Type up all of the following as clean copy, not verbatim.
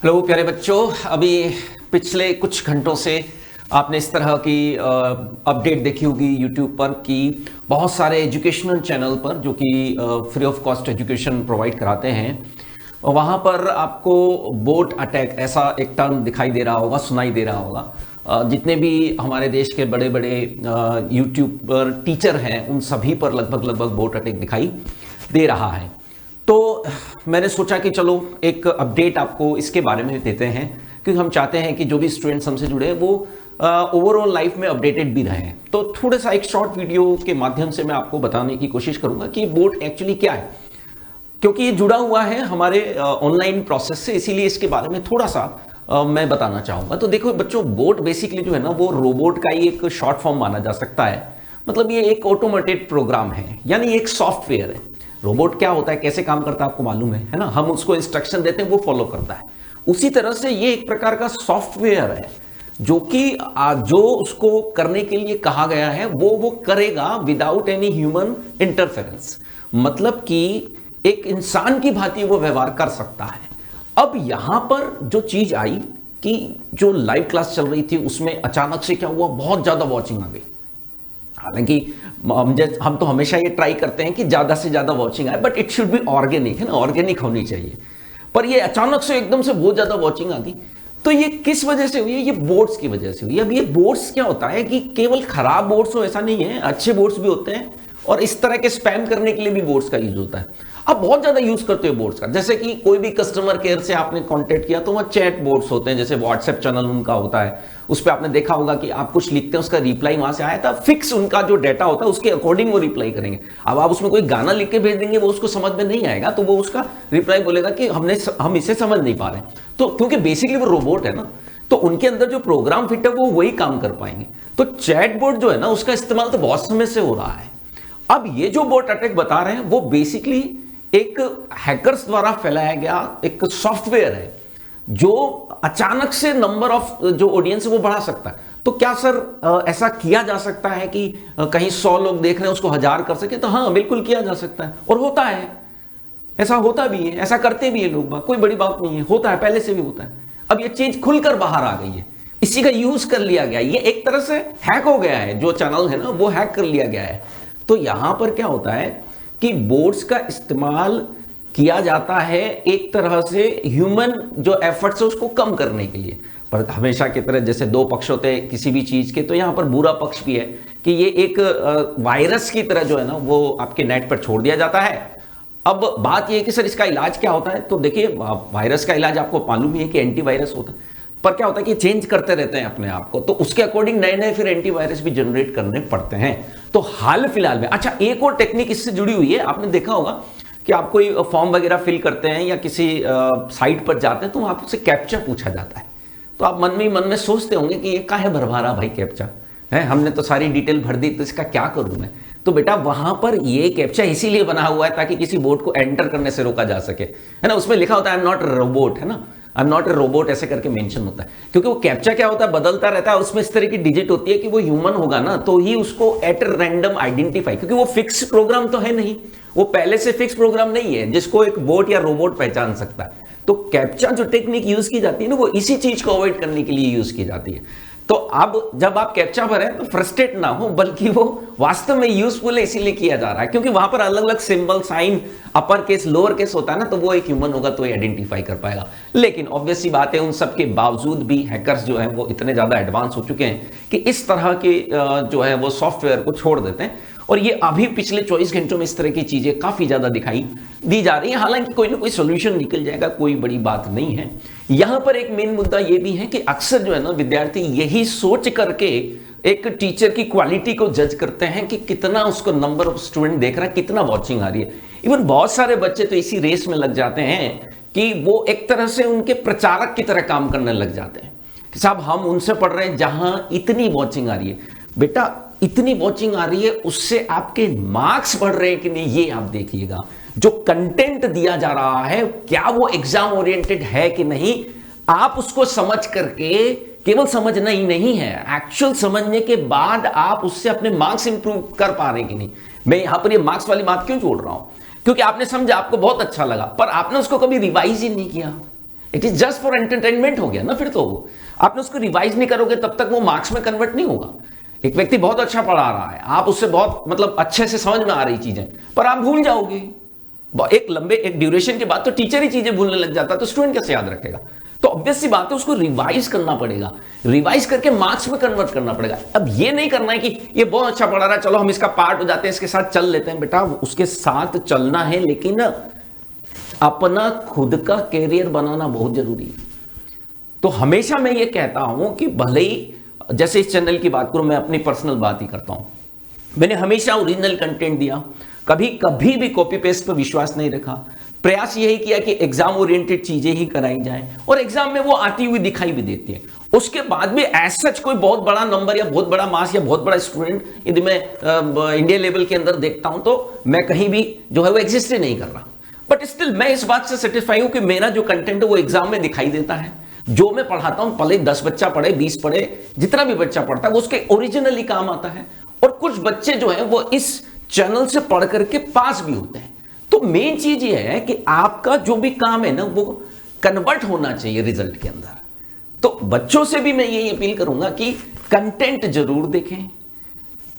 Hello प्यारे बच्चों, अभी पिछले कुछ घंटों से आपने इस तरह की अपडेट देखी होगी यूट्यूब पर कि बहुत सारे एजुकेशनल चैनल पर जो कि free of cost education provide कराते हैं, वहाँ पर आपको बोट अटैक ऐसा एक टर्म दिखाई दे रहा होगा, सुनाई दे रहा होगा। जितने भी हमारे देश के बड़े बड़े यूट्यूब पर टीचर हैं उन सभी पर लगभग बोट अटैक दिखाई दे रहा है। तो मैंने सोचा कि चलो एक अपडेट आपको इसके बारे में देते हैं, क्योंकि हम चाहते हैं कि जो भी स्टूडेंट्स हमसे जुड़े हैं वो ओवरऑल लाइफ में अपडेटेड भी रहें। तो थोड़ा सा एक शॉर्ट वीडियो के माध्यम से मैं आपको बताने की कोशिश करूंगा कि बोट एक्चुअली क्या है, क्योंकि ये जुड़ा हुआ है हमारे ऑनलाइन प्रोसेस से, इसीलिए इसके बारे में थोड़ा सा मैं बताना चाहूंगा। तो देखो बच्चों, बोट बेसिकली जो है ना वो रोबोट का ही एक शॉर्ट फॉर्म माना जा सकता है। मतलब ये एक ऑटोमेटेड प्रोग्राम है, यानी एक सॉफ्टवेयर है। रोबोट क्या होता है, कैसे काम करता है आपको मालूम है ना। हम उसको इंस्ट्रक्शन देते हैं, वो फॉलो करता है। उसी तरह से ये एक प्रकार का सॉफ्टवेयर है जो कि जो उसको करने के लिए कहा गया है वो करेगा विदाउट एनी ह्यूमन इंटरफेरेंस। मतलब कि एक इंसान की भांति वो व्यवहार कर सकता है। अब यहां पर जो चीज आई कि जो लाइव क्लास चल रही थी उसमें अचानक से क्या हुआ, बहुत ज्यादा वॉचिंग आ गई। हालांकि हम तो हमेशा ये ट्राई करते हैं कि ज्यादा से ज्यादा वॉचिंग आए, but it should be organic, है ना, ऑर्गेनिक होनी चाहिए। पर ये अचानक से एकदम से बहुत ज्यादा वॉचिंग आ गई। तो ये किस वजह से हुई है? ये बोर्ड्स की वजह से हुई है। अब ये बोर्ड्स क्या होता है कि केवल खराब बोर्ड्स हो ऐसा नहीं है, अच्छे बोर्ड्स भी होते हैं और इस तरह के स्पैम करने के लिए भी बोर्ड्स का यूज होता है। आप बहुत ज्यादा यूज करते हो बोर्ड्स का, जैसे कि कोई भी कस्टमर केयर से आपने कांटेक्ट किया तो वहाँ चैट बोर्ड्स होते हैं, जैसे व्हाट्सएप चैनल उनका होता है। उस पर आपने देखा होगा कि आप कुछ लिखते हैं, उसका रिप्लाई वहां से आया था, फिक्स उनका जो डेटा होता है उसके अकॉर्डिंग वो रिप्लाई करेंगे। अब आप उसमें कोई गाना लिख के भेज देंगे, वो उसको समझ में नहीं आएगा, तो वो उसका रिप्लाई बोलेगा कि हम इसे समझ नहीं पा रहे। तो क्योंकि बेसिकली वो रोबोट है ना, तो उनके अंदर जो प्रोग्राम फिट है वो वही काम कर पाएंगे। तो चैट बोर्ड जो है ना उसका इस्तेमाल तो बहुत समय से हो रहा है। अब ये जो बोट अटैक बता रहे हैं वो बेसिकली एक हैकर्स द्वारा फैलाया गया एक सॉफ्टवेयर है जो अचानक से नंबर ऑफ जो ऑडियंस है वो बढ़ा सकता है। तो क्या सर ऐसा किया जा सकता है कि कहीं 100 लोग देख रहे हैं उसको 1000 कर सके? तो हाँ, बिल्कुल किया जा सकता है और होता है, ऐसा होता भी है, ऐसा करते भी है लोग। कोई बड़ी बात नहीं है, होता है, पहले से भी होता है। अब ये चीज खुलकर बाहर आ गई है, इसी का यूज कर लिया गया। ये एक तरह से हैक हो गया है, जो चैनल है ना वो हैक कर लिया गया है। तो यहां पर क्या होता है कि बोर्ड्स का इस्तेमाल किया जाता है एक तरह से ह्यूमन जो एफर्ट्स है उसको कम करने के लिए। पर हमेशा की तरह जैसे दो पक्ष होते हैं किसी भी चीज के, तो यहां पर बुरा पक्ष भी है कि ये एक वायरस की तरह जो है ना वो आपके नेट पर छोड़ दिया जाता है। अब बात यह है कि सर इसका इलाज क्या होता है? तो देखिए, वायरस का इलाज आपको मालूम ही है कि एंटीवायरस होता है। पर क्या होता है कि चेंज करते रहते हैं अपने आप को, तो उसके अकॉर्डिंग नए नए फिर एंटीवायरस भी जनरेट करने पड़ते हैं। तो हाल फिलहाल में अच्छा एक और टेक्निक इससे जुड़ी हुई है। आपने देखा होगा कि आप कोई फॉर्म वगैरह फिल करते हैं या किसी साइट पर जाते हैं तो आपसे कैप्चा पूछा जाता है। तो आप मन में सोचते होंगे कि ये काहे भरवा रहा भाई कैप्चा है, हमने तो सारी डिटेल भर दी, तो इसका क्या करूं मैं? तो बेटा वहां पर ये कैप्चा इसीलिए बना हुआ है ताकि किसी बोर्ड को एंटर करने से रोका जा सके, है ना। उसमें लिखा होता है I am not a robot, है ना, I am not a robot ऐसे करके मेंशन होता है। क्योंकि वो कैप्चा क्या होता है, बदलता रहता है, उसमें इस तरह की डिजिट होती है कि वो ह्यूमन होगा ना तो ही उसको एट रैंडम आइडेंटिफाई, क्योंकि वो फिक्स प्रोग्राम तो है नहीं, वो पहले से फिक्स प्रोग्राम नहीं है जिसको एक बोट या रोबोट पहचान सकता है। तो कैप्चा जो टेक्निक यूज की जाती है ना वो इसी चीज को अवॉइड करने के लिए यूज की जाती है। तो अब जब आप कैप्चा भरें तो फ्रस्ट्रेट ना हो, बल्कि वो वास्तव में यूजफुल है इसीलिए किया जा रहा है, क्योंकि वहां पर अलग अलग symbol, sign, upper case, lower case होता है ना, तो वो एक ह्यूमन होगा तो आइडेंटिफाई कर पाएगा। लेकिन ऑब्वियस सी बात है, उन सब के बावजूद भी हैकर्स जो है वो इतने ज्यादा एडवांस हो चुके हैं कि इस तरह के जो है वो सॉफ्टवेयर को छोड़ देते हैं। और ये अभी पिछले 24 घंटों में इस तरह की चीजें काफी ज्यादा दिखाई दी जा रही है। हालांकि कोई ना कोई सोल्यूशन निकल जाएगा, कोई बड़ी बात नहीं है। यहां पर एक मेन मुद्दा यह भी है कि अक्सर जो है ना विद्यार्थी यही सोच करके एक टीचर की क्वालिटी को जज करते हैं कि कितना उसको नंबर ऑफ स्टूडेंट देख रहा है, कितना वॉचिंग आ रही है। इवन बहुत सारे बच्चे तो इसी रेस में लग जाते हैं कि वो एक तरह से उनके प्रचारक की तरह काम करने लग जाते हैं कि साहब हम उनसे पढ़ रहे हैं जहां इतनी वॉचिंग आ रही है। बेटा इतनी वॉचिंग आ रही है उससे आपके मार्क्स बढ़ रहे हैं कि नहीं, ये आप देखिएगा। जो कंटेंट दिया जा रहा है क्या वो एग्जाम ओरिएंटेड है कि नहीं, आप उसको समझ करके, केवल समझना ही नहीं है, एक्चुअल समझने के बाद आप उससे अपने मार्क्स इंप्रूव कर पा रहे हैं कि नहीं। मैं यहां पर ये मार्क्स वाली बात क्यों जोड़ रहा हूं? क्योंकि आपने समझा, आपको बहुत अच्छा लगा, पर आपने उसको कभी रिवाइज ही नहीं किया। It is just for entertainment हो गया ना। फिर तो वो आपने उसको रिवाइज नहीं करोगे तब तक वो मार्क्स में कन्वर्ट नहीं होगा। एक व्यक्ति बहुत अच्छा पढ़ा रहा है, आप उससे बहुत मतलब अच्छे से समझ में आ रही चीजें, पर आप भूल जाओगे। एक ड्यूरेशन के बाद तो टीचर ही चीजें भूलने लग जाता है, तो स्टूडेंट कैसे याद रखेगा? तो ऑब्वियस सी बात है, उसको रिवाइज करना पड़ेगा, रिवाइज करके मार्क्स में कन्वर्ट करना पड़ेगा। अब ये नहीं करना है कि ये बहुत अच्छा पढ़ा रहा है, चलो हम इसका पार्ट हो जाते हैं, इसके साथ चल लेते हैं। बेटा उसके साथ चलना है, लेकिन अपना खुद का कैरियर बनाना बहुत जरूरी है। तो हमेशा मैं ये कहता हूं कि भले ही, जैसे इस चैनल की बात करूं, मैं अपनी पर्सनल बात ही करता हूं, मैंने हमेशा ओरिजिनल कंटेंट दिया, कभी भी कॉपी पेस्ट पर विश्वास नहीं रखा। प्रयास यही किया कि एग्जाम ओरिएंटेड चीजें ही कराई जाएं, और एग्जाम में वो आती हुई दिखाई भी देती है। उसके बाद भी एज सच कोई बहुत बड़ा नंबर या बहुत बड़ा मार्क्स या बहुत बड़ा स्टूडेंट यदि मैं इंडिया लेवल के अंदर देखता हूं, तो मैं कहीं भी जो है वो एग्जिस्ट ही नहीं कर रहा। बट स्टिल मैं इस बात से सेटिस्फाई हूं कि मेरा जो कंटेंट है वो एग्जाम में दिखाई देता है। जो मैं पढ़ाता हूं, भले 10 बच्चा पढ़े, 20 पढ़े, जितना भी बच्चा पढ़ता है वो उसके ओरिजिनली काम आता है। और कुछ बच्चे जो है वो इस चैनल से पढ़ करके पास भी होते हैं। तो मेन चीज ये है कि आपका जो भी काम है ना, वो कन्वर्ट होना चाहिए रिजल्ट के अंदर। तो बच्चों से भी मैं यही अपील करूंगा कि कंटेंट जरूर देखें,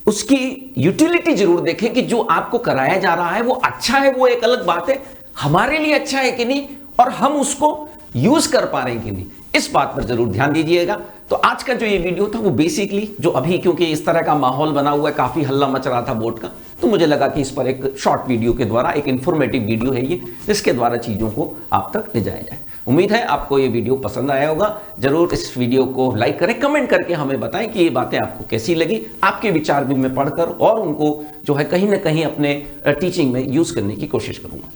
उसकी यूटिलिटी जरूर देखें कि जो आपको कराया जा रहा है वो अच्छा है, वो एक अलग बात है, हमारे लिए अच्छा है कि नहीं, और हम उसको यूज कर पा रहे हैं कि नहीं, इस बात पर जरूर ध्यान दीजिएगा। तो आज का जो ये वीडियो था वो बेसिकली जो अभी, क्योंकि इस तरह का माहौल बना हुआ है, काफी हल्ला मच रहा था बोर्ड का, तो मुझे लगा कि इस पर एक शॉर्ट वीडियो के द्वारा, एक इंफॉर्मेटिव वीडियो है ये, जिसके द्वारा चीजों को आप तक ले जाया जाए। उम्मीद है आपको ये वीडियो पसंद आया होगा। जरूर इस वीडियो को लाइक करें, कमेंट करके हमें बताएं कि ये बातें आपको कैसी लगी। आपके विचार भी मैं पढ़कर और उनको जो है कहीं ना कहीं अपने टीचिंग में यूज करने की कोशिश करूंगा।